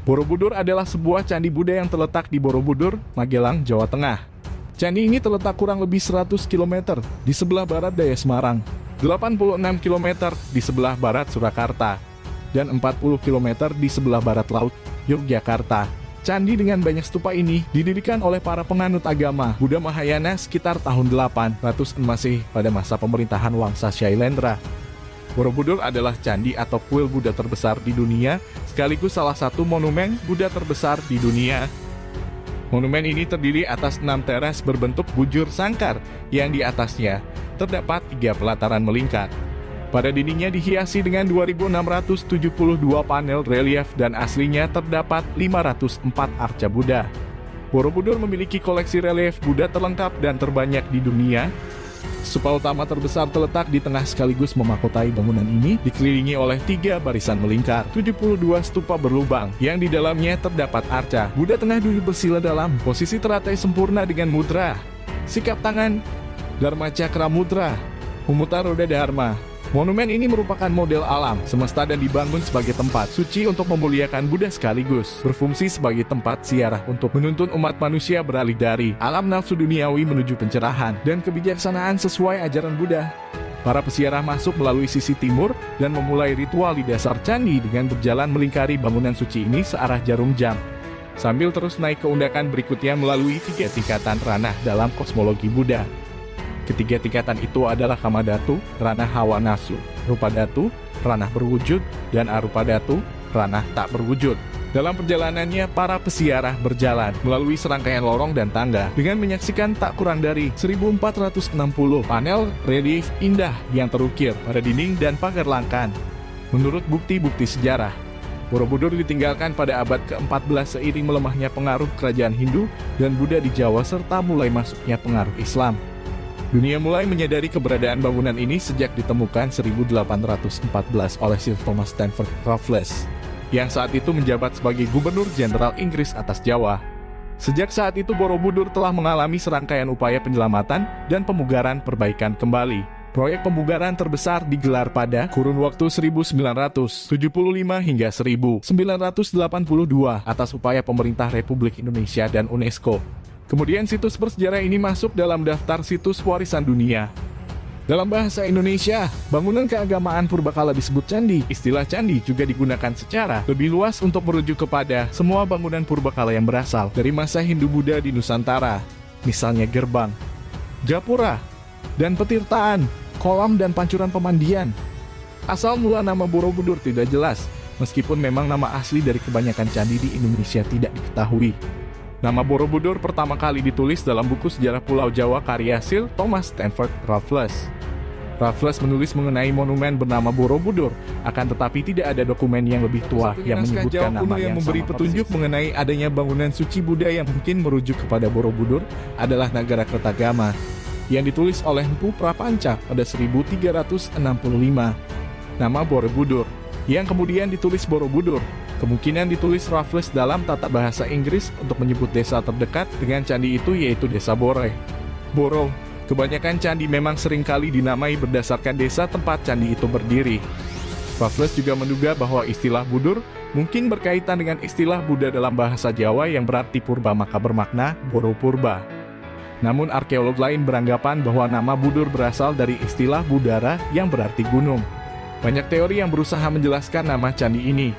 Borobudur adalah sebuah candi Buddha yang terletak di Borobudur, Magelang, Jawa Tengah. Candi ini terletak kurang lebih 100 km di sebelah barat daya Semarang, 86 km di sebelah barat Surakarta, dan 40 km di sebelah barat laut, Yogyakarta. Candi dengan banyak stupa ini didirikan oleh para penganut agama Buddha Mahayana sekitar tahun 800 Masehi pada masa pemerintahan Wangsa Shailendra. Borobudur adalah candi atau kuil Buddha terbesar di dunia, sekaligus salah satu monumen Buddha terbesar di dunia. Monumen ini terdiri atas 6 teras berbentuk bujur sangkar, yang di atasnya terdapat 3 pelataran melingkar. Pada dindingnya dihiasi dengan 2.672 panel relief dan aslinya terdapat 504 arca Buddha. Borobudur memiliki koleksi relief Buddha terlengkap dan terbanyak di dunia. Stupa utama terbesar terletak di tengah sekaligus memahkotai bangunan ini dikelilingi oleh 3 barisan melingkar, 72 stupa berlubang, yang di dalamnya terdapat arca. Buddha tengah duduk bersila dalam posisi teratai sempurna dengan mudra, sikap tangan, Dharma Cakra Mudra, Umuta Roda Dharma. Monumen ini merupakan model alam semesta dan dibangun sebagai tempat suci untuk memuliakan Buddha sekaligus berfungsi sebagai tempat ziarah untuk menuntun umat manusia beralih dari alam nafsu duniawi menuju pencerahan dan kebijaksanaan sesuai ajaran Buddha. Para peziarah masuk melalui sisi timur dan memulai ritual di dasar candi dengan berjalan melingkari bangunan suci ini searah jarum jam, sambil terus naik ke undakan berikutnya melalui 3 tingkatan ranah dalam kosmologi Buddha. Ketiga tingkatan itu adalah Kamadhatu, ranah hawa nafsu, Rupadhatu, ranah berwujud, dan Arupadhatu, ranah tak berwujud. Dalam perjalanannya, para peziarah berjalan melalui serangkaian lorong dan tangga dengan menyaksikan tak kurang dari 1.460 panel relief indah yang terukir pada dinding dan pagar langkan. Menurut bukti-bukti sejarah, Borobudur ditinggalkan pada abad ke-14 seiring melemahnya pengaruh kerajaan Hindu dan Buddha di Jawa serta mulai masuknya pengaruh Islam. Dunia mulai menyadari keberadaan bangunan ini sejak ditemukan 1814 oleh Sir Thomas Stamford Raffles, yang saat itu menjabat sebagai Gubernur Jenderal Inggris atas Jawa. Sejak saat itu Borobudur telah mengalami serangkaian upaya penyelamatan dan pemugaran perbaikan kembali. Proyek pemugaran terbesar digelar pada kurun waktu 1975 hingga 1982 atas upaya pemerintah Republik Indonesia dan UNESCO. Kemudian situs bersejarah ini masuk dalam daftar situs warisan dunia. Dalam bahasa Indonesia, bangunan keagamaan purbakala disebut candi. Istilah candi juga digunakan secara lebih luas untuk merujuk kepada semua bangunan purbakala yang berasal dari masa Hindu-Buddha di Nusantara. Misalnya gerbang, gapura, dan petirtaan, kolam dan pancuran pemandian. Asal mula nama Borobudur tidak jelas, meskipun memang nama asli dari kebanyakan candi di Indonesia tidak diketahui. Nama Borobudur pertama kali ditulis dalam buku sejarah Pulau Jawa karya Sir Thomas Stamford Raffles. Raffles menulis mengenai monumen bernama Borobudur, akan tetapi tidak ada dokumen yang lebih tua yang menyebutkan nama yang memberi petunjuk mengenai adanya bangunan suci Buddha yang mungkin merujuk kepada Borobudur adalah Nagara Kertagama, yang ditulis oleh Empu Prapanca pada 1365. Nama Borobudur, yang kemudian ditulis Borobudur, kemungkinan ditulis Raffles dalam tata bahasa Inggris untuk menyebut desa terdekat dengan candi itu yaitu desa Bore. Boro, kebanyakan candi memang seringkali dinamai berdasarkan desa tempat candi itu berdiri. Raffles juga menduga bahwa istilah Budur mungkin berkaitan dengan istilah Buddha dalam bahasa Jawa yang berarti purba maka bermakna Boro Purba. Namun arkeolog lain beranggapan bahwa nama Budur berasal dari istilah Budara yang berarti gunung. Banyak teori yang berusaha menjelaskan nama candi ini.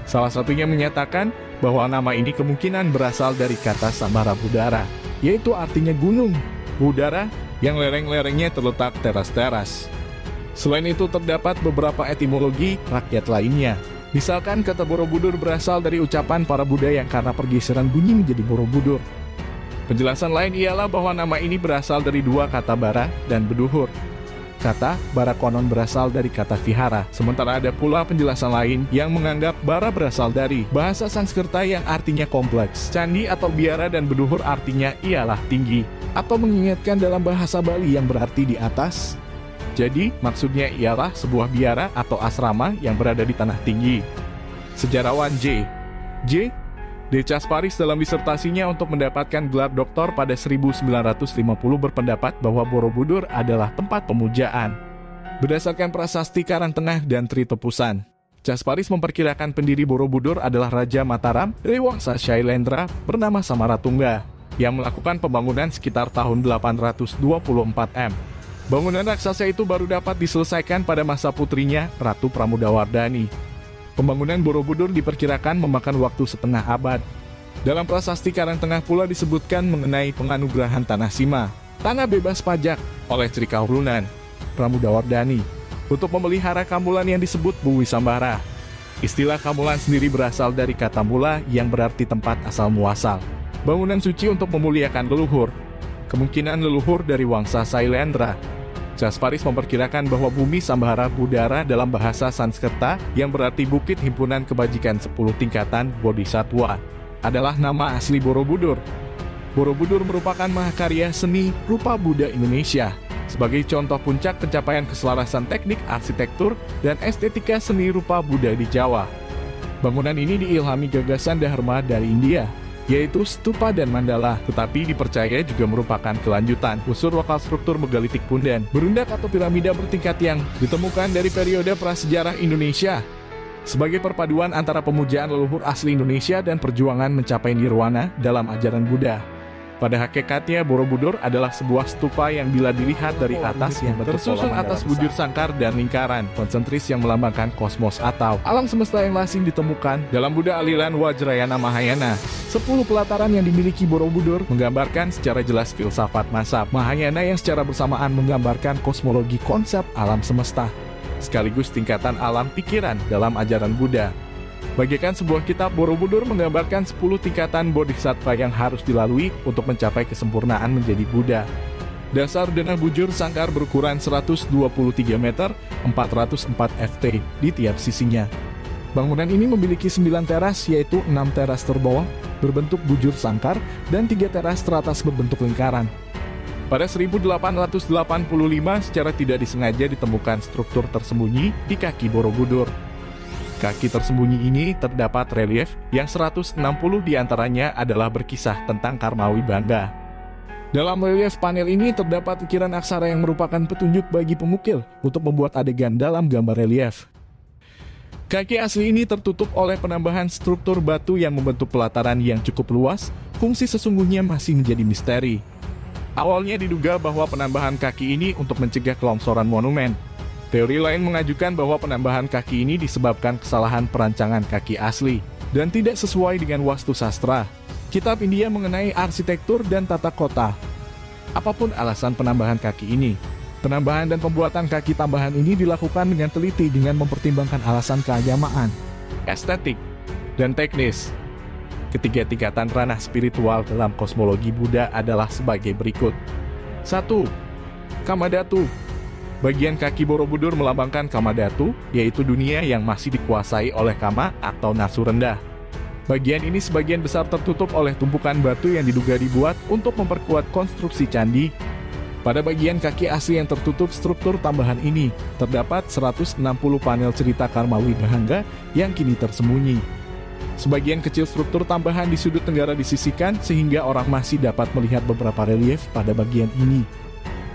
Salah satunya menyatakan bahwa nama ini kemungkinan berasal dari kata Sambara Budara, yaitu artinya gunung. Budara yang lereng-lerengnya terletak teras-teras. Selain itu terdapat beberapa etimologi rakyat lainnya. Misalkan kata Borobudur berasal dari ucapan para Buddha yang karena pergeseran bunyi menjadi Borobudur. Penjelasan lain ialah bahwa nama ini berasal dari 2 kata bara dan beduhur. Kata bara konon berasal dari kata vihara, sementara ada pula penjelasan lain yang menganggap bara berasal dari bahasa Sanskerta yang artinya kompleks. Candi atau biara dan beduhur artinya ialah tinggi, atau mengingatkan dalam bahasa Bali yang berarti di atas. Jadi maksudnya ialah sebuah biara atau asrama yang berada di tanah tinggi. Sejarawan J. De Casparis dalam disertasinya untuk mendapatkan gelar doktor pada 1950 berpendapat bahwa Borobudur adalah tempat pemujaan. Berdasarkan prasasti Karangtengah dan Tri Tepusan, Jasparis memperkirakan pendiri Borobudur adalah Raja Mataram dari Wangsa Shailendra bernama Samaratungga, yang melakukan pembangunan sekitar tahun 824 M. Bangunan raksasa itu baru dapat diselesaikan pada masa putrinya, Ratu Pramudawardhani. Pembangunan Borobudur diperkirakan memakan waktu setengah abad. Dalam prasasti Karangtengah pula disebutkan mengenai penganugerahan Tanah Sima, tanah bebas pajak, oleh Sri Kaurunan Pramudawardhani untuk memelihara Kamulan yang disebut Buwi Sambara. Istilah Kamulan sendiri berasal dari kata mula yang berarti tempat asal muasal. Bangunan suci untuk memuliakan leluhur. Kemungkinan leluhur dari Wangsa Shailendra. Jasparis memperkirakan bahwa Bumi Sambara Budara dalam bahasa Sanskerta yang berarti Bukit Himpunan Kebajikan 10 Tingkatan Bodhisattva adalah nama asli Borobudur. Borobudur merupakan mahakarya seni rupa Buddha Indonesia sebagai contoh puncak pencapaian keselarasan teknik arsitektur dan estetika seni rupa Buddha di Jawa. Bangunan ini diilhami gagasan Dharma dari India, yaitu stupa dan mandala, tetapi dipercaya juga merupakan kelanjutan unsur lokal struktur megalitik punden, berundak atau piramida bertingkat yang ditemukan dari periode prasejarah Indonesia. Sebagai perpaduan antara pemujaan leluhur asli Indonesia dan perjuangan mencapai nirwana dalam ajaran Buddha. Pada hakikatnya Borobudur adalah sebuah stupa yang bila dilihat dari atas yang tersusun atas bujur sangkar dan lingkaran konsentris yang melambangkan kosmos atau alam semesta yang lazim ditemukan dalam Buddha aliran Vajrayana Mahayana. 10 pelataran yang dimiliki Borobudur menggambarkan secara jelas filsafat mazhab Mahayana yang secara bersamaan menggambarkan kosmologi konsep alam semesta, sekaligus tingkatan alam pikiran dalam ajaran Buddha. Bagaikan sebuah kitab, Borobudur menggambarkan 10 tingkatan bodhisattva yang harus dilalui untuk mencapai kesempurnaan menjadi Buddha. Dasar denah bujur sangkar berukuran 123 meter, 404 ft di tiap sisinya. Bangunan ini memiliki 9 teras, yaitu 6 teras terbawah berbentuk bujur sangkar dan 3 teras teratas berbentuk lingkaran. Pada 1885 secara tidak disengaja ditemukan struktur tersembunyi di kaki Borobudur. Kaki tersembunyi ini terdapat relief yang 160 diantaranya adalah berkisah tentang Karmawi Bangga. Dalam relief panel ini terdapat ukiran aksara yang merupakan petunjuk bagi pemukil untuk membuat adegan dalam gambar relief. Kaki asli ini tertutup oleh penambahan struktur batu yang membentuk pelataran yang cukup luas. Fungsi sesungguhnya masih menjadi misteri. Awalnya diduga bahwa penambahan kaki ini untuk mencegah kelongsoran monumen. Teori lain mengajukan bahwa penambahan kaki ini disebabkan kesalahan perancangan kaki asli dan tidak sesuai dengan wastu sastra, kitab India mengenai arsitektur dan tata kota. Apapun alasan penambahan kaki ini, penambahan dan pembuatan kaki tambahan ini dilakukan dengan teliti dengan mempertimbangkan alasan keagamaan, estetik, dan teknis. Ketiga tingkatan ranah spiritual dalam kosmologi Buddha adalah sebagai berikut. 1. Kamadhatu. Bagian kaki Borobudur melambangkan Kamadhatu, yaitu dunia yang masih dikuasai oleh Kama atau nafsu rendah. Bagian ini sebagian besar tertutup oleh tumpukan batu yang diduga dibuat untuk memperkuat konstruksi candi. Pada bagian kaki asli yang tertutup struktur tambahan ini, terdapat 160 panel cerita Karmawi Bahanga yang kini tersembunyi. Sebagian kecil struktur tambahan di sudut tenggara disisihkan sehingga orang masih dapat melihat beberapa relief pada bagian ini.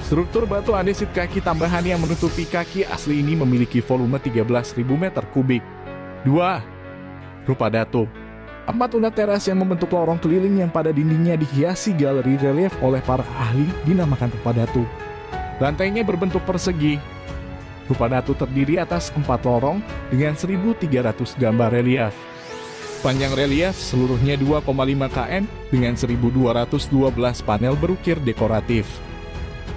Struktur batu andesit kaki tambahan yang menutupi kaki asli ini memiliki volume 13.000 meter kubik. 2. Rupa Datu. 4 unit teras yang membentuk lorong keliling yang pada dindingnya dihiasi galeri relief oleh para ahli dinamakan Rupa Datu. Lantainya berbentuk persegi. Rupa Datu terdiri atas 4 lorong dengan 1.300 gambar relief. Panjang relief seluruhnya 2,5 km dengan 1.212 panel berukir dekoratif.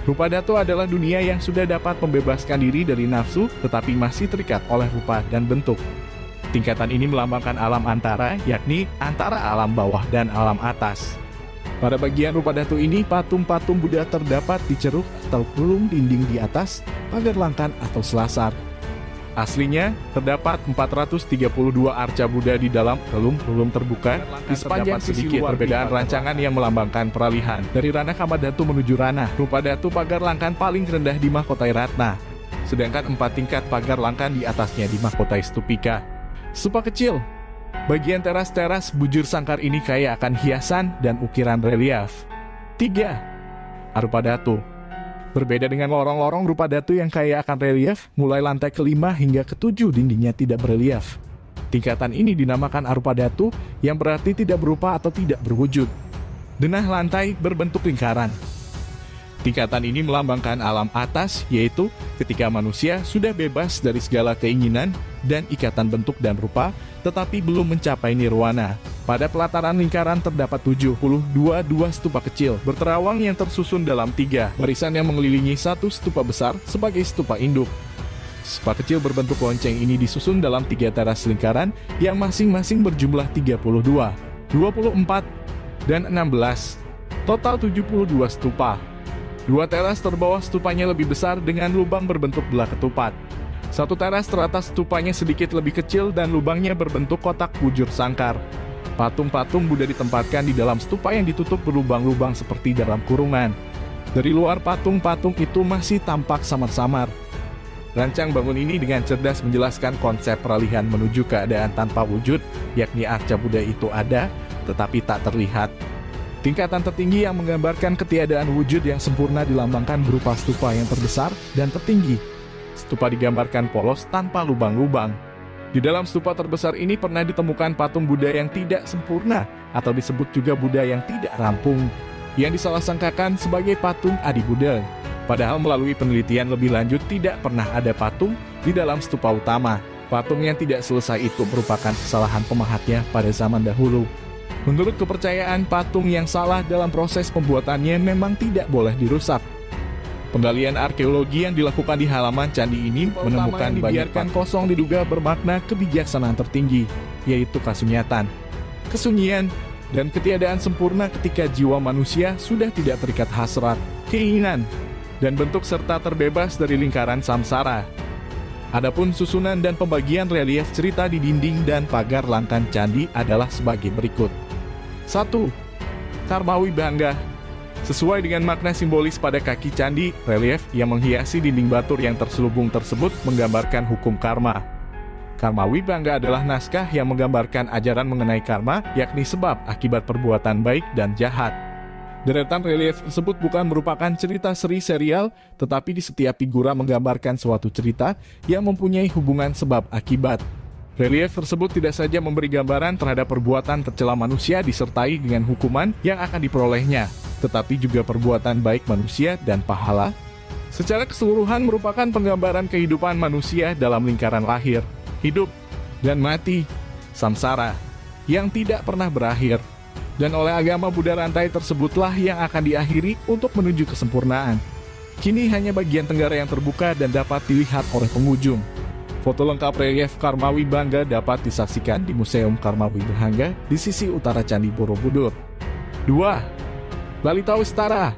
Rupa Datu adalah dunia yang sudah dapat membebaskan diri dari nafsu tetapi masih terikat oleh rupa dan bentuk. Tingkatan ini melambangkan alam antara, yakni antara alam bawah dan alam atas. Pada bagian Rupa Datu ini, patung-patung Buddha terdapat di ceruk atau relung dinding di atas, pagar langkan atau selasar. Aslinya, terdapat 432 arca Buddha di dalam relung terbuka. Di sepanjang sedikit perbedaan rancangan yang melambangkan peralihan dari ranah Kamadhatu menuju ranah Rupa Datu. Pagar langkan paling rendah di Mahkotai Ratna, sedangkan 4 tingkat pagar langkan di atasnya di Mahkotai Stupika. Stupa kecil. Bagian teras-teras bujur sangkar ini kaya akan hiasan dan ukiran relief. 3. Arupa Datu. Berbeda dengan lorong-lorong rupa datu yang kaya akan relief, mulai lantai ke-5 hingga ke-7 dindingnya tidak berelief. Tingkatan ini dinamakan arupa datu, yang berarti tidak berupa atau tidak berwujud. Denah lantai berbentuk lingkaran. Tingkatan ini melambangkan alam atas, yaitu ketika manusia sudah bebas dari segala keinginan dan ikatan bentuk dan rupa, tetapi belum mencapai nirwana. Pada pelataran lingkaran terdapat 72 stupa kecil, berterawang yang tersusun dalam 3 barisan yang mengelilingi satu stupa besar sebagai stupa induk. Stupa kecil berbentuk lonceng ini disusun dalam 3 teras lingkaran yang masing-masing berjumlah 32, 24, dan 16. Total 72 stupa. 2 teras terbawah stupanya lebih besar dengan lubang berbentuk belah ketupat. 1 teras teratas stupanya sedikit lebih kecil dan lubangnya berbentuk kotak bujur sangkar. Patung-patung Buddha ditempatkan di dalam stupa yang ditutup berlubang-lubang seperti dalam kurungan. Dari luar patung-patung itu masih tampak samar-samar. Rancang bangun ini dengan cerdas menjelaskan konsep peralihan menuju keadaan tanpa wujud, yakni arca Buddha itu ada, tetapi tak terlihat. Tingkatan tertinggi yang menggambarkan ketiadaan wujud yang sempurna dilambangkan berupa stupa yang terbesar dan tertinggi. Stupa digambarkan polos tanpa lubang-lubang. Di dalam stupa terbesar ini pernah ditemukan patung Buddha yang tidak sempurna, atau disebut juga Buddha yang tidak rampung, yang disalah-sangkakan sebagai patung Adi Buddha. Padahal melalui penelitian lebih lanjut tidak pernah ada patung di dalam stupa utama. Patung yang tidak selesai itu merupakan kesalahan pemahatnya pada zaman dahulu. Menurut kepercayaan, patung yang salah dalam proses pembuatannya memang tidak boleh dirusak. Penggalian arkeologi yang dilakukan di halaman candi ini menemukan banyak patung kosong diduga bermakna kebijaksanaan tertinggi, yaitu kasunyatan, kesunyian, dan ketiadaan sempurna ketika jiwa manusia sudah tidak terikat hasrat, keinginan, dan bentuk serta terbebas dari lingkaran samsara. Adapun susunan dan pembagian relief cerita di dinding dan pagar langkan candi adalah sebagai berikut. 1. Karmawi Bangga. Sesuai dengan makna simbolis pada kaki candi, relief yang menghiasi dinding batur yang terselubung tersebut menggambarkan hukum karma. Karmawi Bangga adalah naskah yang menggambarkan ajaran mengenai karma, yakni sebab akibat perbuatan baik dan jahat. Deretan relief tersebut bukan merupakan cerita seri serial, tetapi di setiap figura menggambarkan suatu cerita yang mempunyai hubungan sebab akibat. Relief tersebut tidak saja memberi gambaran terhadap perbuatan tercela manusia disertai dengan hukuman yang akan diperolehnya, tetapi juga perbuatan baik manusia dan pahala. Secara keseluruhan merupakan penggambaran kehidupan manusia dalam lingkaran lahir, hidup, dan mati, samsara, yang tidak pernah berakhir. Dan oleh agama Buddha rantai tersebutlah yang akan diakhiri untuk menuju kesempurnaan. Kini hanya bagian tenggara yang terbuka dan dapat dilihat oleh pengunjung. Foto lengkap relief Karmawi Bangga dapat disaksikan di Museum Karmawi Bangga di sisi utara Candi Borobudur. 2. Lalita Wistara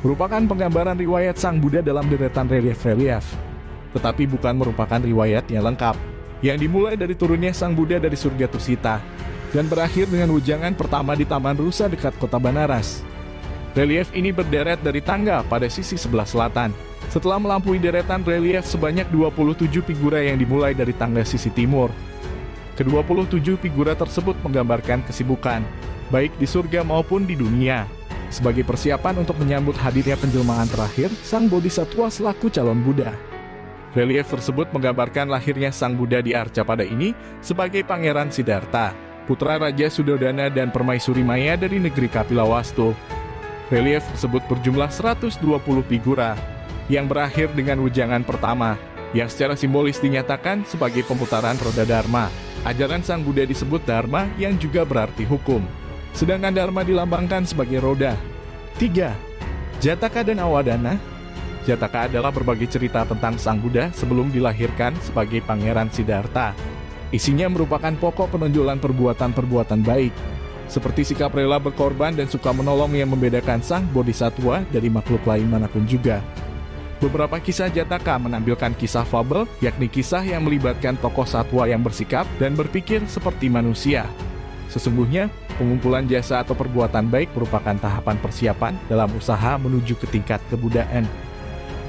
merupakan penggambaran riwayat Sang Buddha dalam deretan relief-relief, tetapi bukan merupakan riwayat yang lengkap, yang dimulai dari turunnya Sang Buddha dari surga Tusita dan berakhir dengan wejangan pertama di Taman Rusa dekat kota Banaras. Relief ini berderet dari tangga pada sisi sebelah selatan, setelah melampaui deretan relief sebanyak 27 figura yang dimulai dari tangga sisi timur. Ke-27 figura tersebut menggambarkan kesibukan, baik di surga maupun di dunia, sebagai persiapan untuk menyambut hadirnya penjelmaan terakhir Sang Bodhisattva selaku calon Buddha. Relief tersebut menggambarkan lahirnya Sang Buddha di arca pada ini sebagai Pangeran Siddhartha, putra Raja Sudodana dan Permaisuri Maya dari negeri Kapilawastu. Relief tersebut berjumlah 120 figura, yang berakhir dengan wejangan pertama, yang secara simbolis dinyatakan sebagai pemutaran roda Dharma. Ajaran Sang Buddha disebut Dharma yang juga berarti hukum, sedangkan Dharma dilambangkan sebagai roda. 3. Jataka dan Awadana. Jataka adalah berbagai cerita tentang Sang Buddha sebelum dilahirkan sebagai Pangeran Siddhartha. Isinya merupakan pokok penonjolan perbuatan-perbuatan baik, seperti sikap rela berkorban dan suka menolong yang membedakan Sang Bodhisattva dari makhluk lain manapun juga. Beberapa kisah Jataka menampilkan kisah fabel, yakni kisah yang melibatkan tokoh satwa yang bersikap dan berpikir seperti manusia. Sesungguhnya, pengumpulan jasa atau perbuatan baik merupakan tahapan persiapan dalam usaha menuju ke tingkat kebudayaan.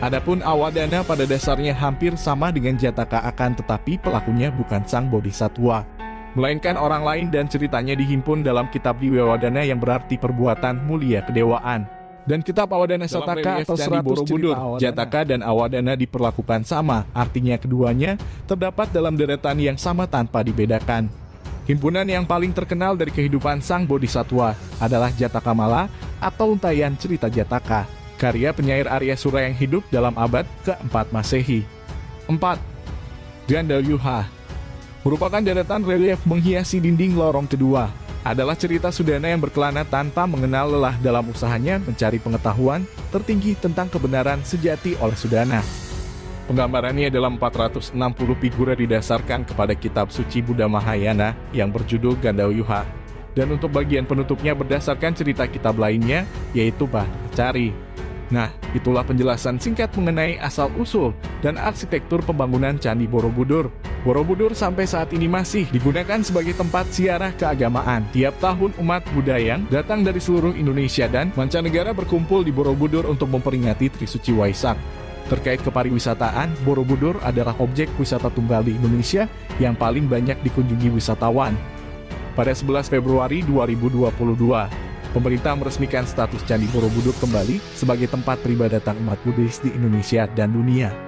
Adapun Awadana pada dasarnya hampir sama dengan Jataka, akan tetapi pelakunya bukan Sang Bodhisattva, melainkan orang lain dan ceritanya dihimpun dalam kitab Diwewadana yang berarti perbuatan mulia kedewaan. Dan kitab Awadana Sataka atau 100 Borobudur, Jataka dan Awadana diperlakukan sama, artinya keduanya terdapat dalam deretan yang sama tanpa dibedakan. Himpunan yang paling terkenal dari kehidupan sang bodhisatwa adalah Jataka Mala atau Untayan Cerita Jataka, karya penyair Arya Sura yang hidup dalam abad ke-4 Masehi. 4. Gandayuha merupakan deretan relief menghiasi dinding lorong kedua. Adalah cerita Sudana yang berkelana tanpa mengenal lelah dalam usahanya mencari pengetahuan tertinggi tentang kebenaran sejati oleh Sudana. Penggambarannya dalam 460 figura didasarkan kepada kitab suci Buddha Mahayana yang berjudul Gandayuha. Dan untuk bagian penutupnya berdasarkan cerita kitab lainnya, yaitu Bahtacari. Nah, itulah penjelasan singkat mengenai asal-usul dan arsitektur pembangunan Candi Borobudur. Borobudur sampai saat ini masih digunakan sebagai tempat ziarah keagamaan. Tiap tahun umat Buddha yang datang dari seluruh Indonesia dan mancanegara berkumpul di Borobudur untuk memperingati Trisuci Waisak. Terkait kepariwisataan, Borobudur adalah objek wisata tunggal di Indonesia yang paling banyak dikunjungi wisatawan. Pada 11 Februari 2022, pemerintah meresmikan status Candi Borobudur kembali sebagai tempat peribadatan umat Buddhis di Indonesia dan dunia.